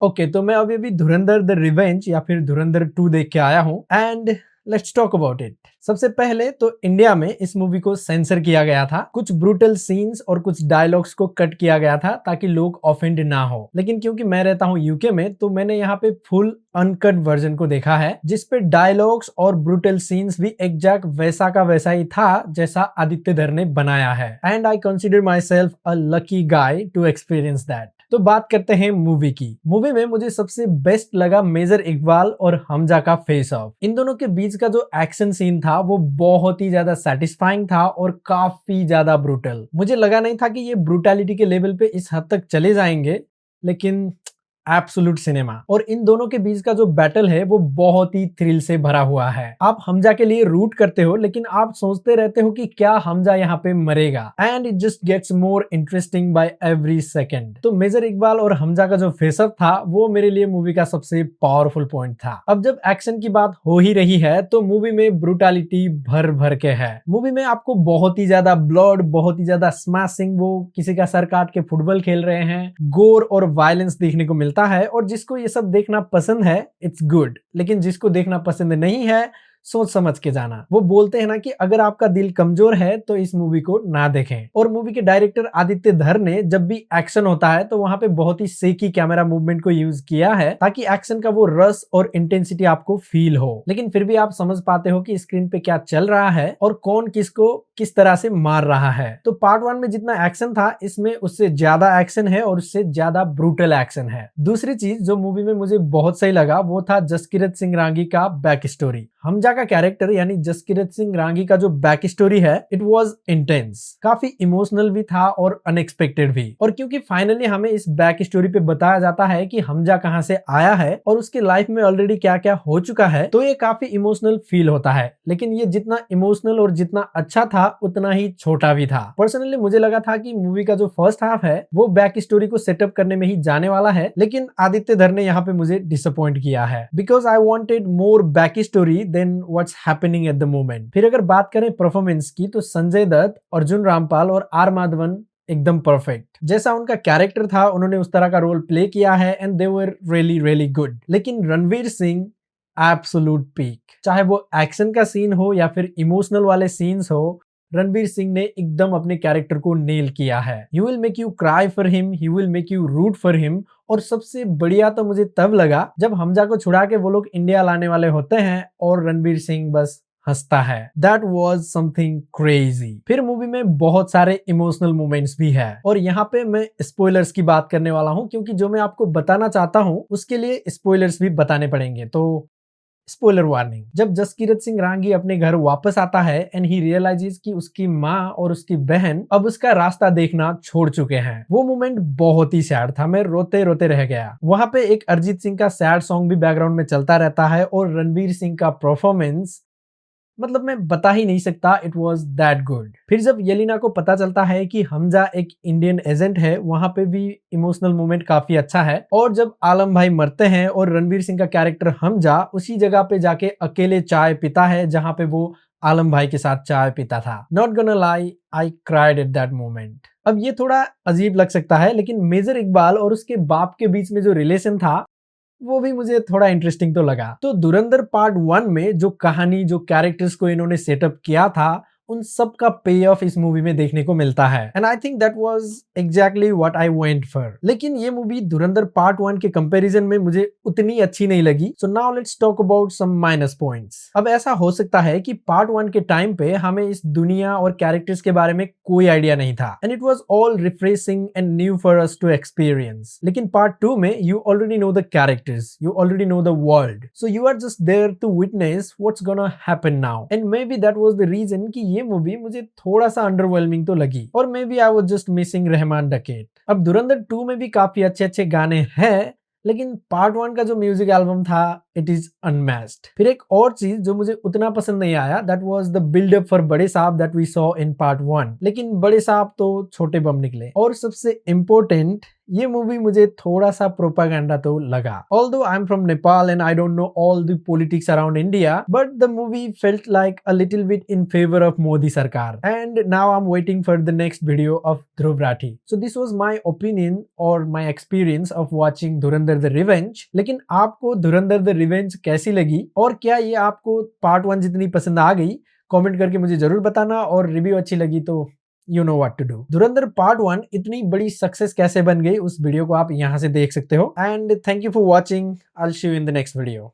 Okay तो मैं अभी अभी धुरंधर द रिवेंज या फिर धुरंधर 2 देख के आया हूँ and let's talk about it. सबसे पहले तो इंडिया में इस मूवी को सेंसर किया गया था, कुछ ब्रूटल सीन्स और कुछ डायलॉग्स को कट किया गया था ताकि लोग ऑफेंड ना हो। लेकिन क्योंकि मैं रहता हूँ यूके में तो मैंने यहाँ पे फुल अनकट वर्जन को देखा है जिसपे डायलॉग्स और ब्रूटल सीन्स भी एग्जैक्ट वैसा का वैसा ही था जैसा आदित्य धर ने बनाया है and I consider myself a lucky guy to experience that. तो बात करते हैं मूवी की। मूवी में मुझे सबसे बेस्ट लगा मेजर इकबाल और हमजा का फेस ऑफ। इन दोनों के बीच का जो एक्शन सीन था वो बहुत ही ज्यादा सेटिस्फाइंग था और काफी ज्यादा ब्रूटल। मुझे लगा नहीं था कि ये ब्रूटैलिटी के लेवल पे इस हद तक चले जाएंगे, लेकिन एब्सोल्यूट सिनेमा। और इन दोनों के बीच का जो बैटल है वो बहुत ही थ्रिल से भरा हुआ है। आप हमजा के लिए रूट करते हो लेकिन आप सोचते रहते हो कि क्या हमजा यहाँ पे मरेगा and it just gets more interesting by every second. तो मेजर इकबाल और हमजा का जो फेसअप था वो मेरे लिए मूवी का सबसे पावरफुल पॉइंट था। अब जब एक्शन की बात हो ही रही है तो मूवी में ब्रूटैलिटी भर भर के है। मूवी में आपको बहुत ही ज्यादा ब्लड, बहुत ही ज्यादा स्मैशिंग, वो किसी का सर काट के फुटबॉल खेल रहे हैं, गोर और वायलेंस देखने को मिलता है। और जिसको ये सब देखना पसंद है इट्स गुड, लेकिन जिसको देखना पसंद नहीं है सोच समझ के जाना। वो बोलते हैं ना कि अगर आपका दिल कमजोर है तो इस मूवी को ना देखें। और मूवी के डायरेक्टर आदित्य धर ने जब भी एक्शन होता है तो वहां पे बहुत ही सेकी कैमरा मूवमेंट को यूज किया है ताकि एक्शन का वो रस और इंटेंसिटी आपको फील हो, लेकिन फिर भी आप समझ पाते हो कि स्क्रीन पे क्या चल रहा है और कौन किसको किस तरह से मार रहा है। तो पार्ट 1 में जितना एक्शन था इसमें उससे ज्यादा एक्शन है और उससे ज्यादा ब्रूटल एक्शन है। दूसरी चीज जो मूवी में मुझे बहुत सही लगा वो था जसकीरत सिंह रांगी का बैक स्टोरी। हमजा का कैरेक्टर यानी जसकीरत सिंह रांगी का जो बैक स्टोरी है इट वाज इंटेंस, काफी इमोशनल भी था और अनएक्सपेक्टेड भी। और क्योंकि फाइनली हमें इस बैक स्टोरी पे बताया जाता है कि हमजा कहां से आया है और उसकी लाइफ में ऑलरेडी क्या क्या हो चुका है, तो ये काफी इमोशनल फील होता है। लेकिन ये जितना इमोशनल और जितना अच्छा था उतना ही छोटा भी था। पर्सनली मुझे लगा था कि मूवी का जो फर्स्ट हाफ है वो बैक स्टोरी को सेटअप करने में ही जाने वाला है, लेकिन आदित्य धर ने यहाँ पे मुझे डिसअपॉइंट किया है because I wanted more back story then what's happening at the moment. फिर अगर बात करें परफॉर्मेंस की तो संजय दत्त, अर्जुन रामपाल और आर माधवन एकदम परफेक्ट। जैसा उनका कैरेक्टर था उन्होंने उस तरह का रोल प्ले किया है and they were really really good. लेकिन रणवीर सिंह एब्सोल्यूट पीक, चाहे वो एक्शन का सीन हो या फिर इमोशनल वाले सीन्स हो, रणवीर सिंह ने एकदम अपने कैरेक्टर को नेल किया है। He will make you cry for him, he will make you root for him. और सबसे बढ़िया तो मुझे तब लगा जब हमजा को छुड़ा के वो लोग इंडिया लाने वाले होते हैं और रणवीर सिंह बस हंसता है। That was something crazy. फिर मूवी में बहुत सारे इमोशनल मोमेंट्स भी है और यहाँ पे मैं स्पॉयलर्स की बात करने वाला हूँ क्योंकि जो मैं आपको बताना चाहता हूँ उसके लिए स्पॉयलर्स भी बताने पड़ेंगे। तो स्पॉइलर वार्निंग। जब जसकीरत सिंह रांगी अपने घर वापस आता है एंड ही रियलाइजेस कि उसकी माँ और उसकी बहन अब उसका रास्ता देखना छोड़ चुके हैं, वो मोमेंट बहुत ही सैड था। मैं रोते रोते रह गया। वहां पे एक अरिजीत सिंह का सैड सॉन्ग भी बैकग्राउंड में चलता रहता है और रणवीर सिंह का परफॉर्मेंस मतलब मैं बता ही नहीं सकता, इट वॉज दैट गुड। फिर जब येलिना को पता चलता है कि हमजा एक इंडियन एजेंट है, वहां पे भी इमोशनल मोमेंट काफी अच्छा है। और जब आलम भाई मरते हैं और रणवीर सिंह का कैरेक्टर हमजा उसी जगह पे जाके अकेले चाय पीता है जहां पे वो आलम भाई के साथ चाय पीता था। Not gonna lie, I cried at that moment. अब ये थोड़ा अजीब लग सकता है लेकिन मेजर इकबाल और उसके बाप के बीच में जो रिलेशन था वो भी मुझे थोड़ा इंटरेस्टिंग तो लगा। तो धुरंधर पार्ट 1 में जो कहानी, जो कैरेक्टर्स को इन्होंने सेटअप किया था उन सब का पे ऑफ इस मूवी में देखने को मिलता है and I think that was exactly what I went for. लेकिन ये मूवी धुरंधर पार्ट 1 के कंपैरिजन में मुझे उतनी अच्छी नहीं लगी। So now let's talk about some minus points. अब ऐसा हो सकता है कि पार्ट 1 के टाइम पे हमें इस दुनिया और कैरेक्टर्स के बारे में कोई आइडिया नहीं था and it was all refreshing and new for us to experience. लेकिन पार्ट 2 में you already know the characters, you already know the world, so you are just there to witness what's gonna happen now. And maybe that was the reason कि ये movie मुझे थोड़ा सा underwhelming तो लगी और maybe I was just missing Rehman Dakait. अब धुरंधर 2 में भी काफी अच्छे अच्छे गाने हैं लेकिन पार्ट 1 का जो म्यूजिक एल्बम था इट इज अनमैच्ड। फिर एक और चीज जो मुझे उतना पसंद नहीं आया that was the buildup for Bade Sahab that we saw in part 1। लेकिन बड़े साहब तो छोटे बम निकले। और सबसे इम्पोर्टेंट ये मूवी मुझे थोड़ा सा प्रोपागेंडा तो लगा। Although I'm from Nepal and I don't know all the politics around India, but the movie felt like a little bit in favor of Modi Sarkar. And now I'm waiting for the next video of Dhruv Rathi. So this was my opinion or my experience of watching Dhurandhar the Revenge. लेकिन आपको धुरंधर the revenge कैसी लगी और क्या ये आपको part 1 जितनी पसंद आ गई? कमेंट करके मुझे जरूर बताना, और रिव्यू अच्छी लगी तो you know what to do. Dhurandhar part 1 इतनी बड़ी सक्सेस कैसे बन गई, उस वीडियो को आप यहां से देख सकते हो। And thank you for watching. I will see you in the next video.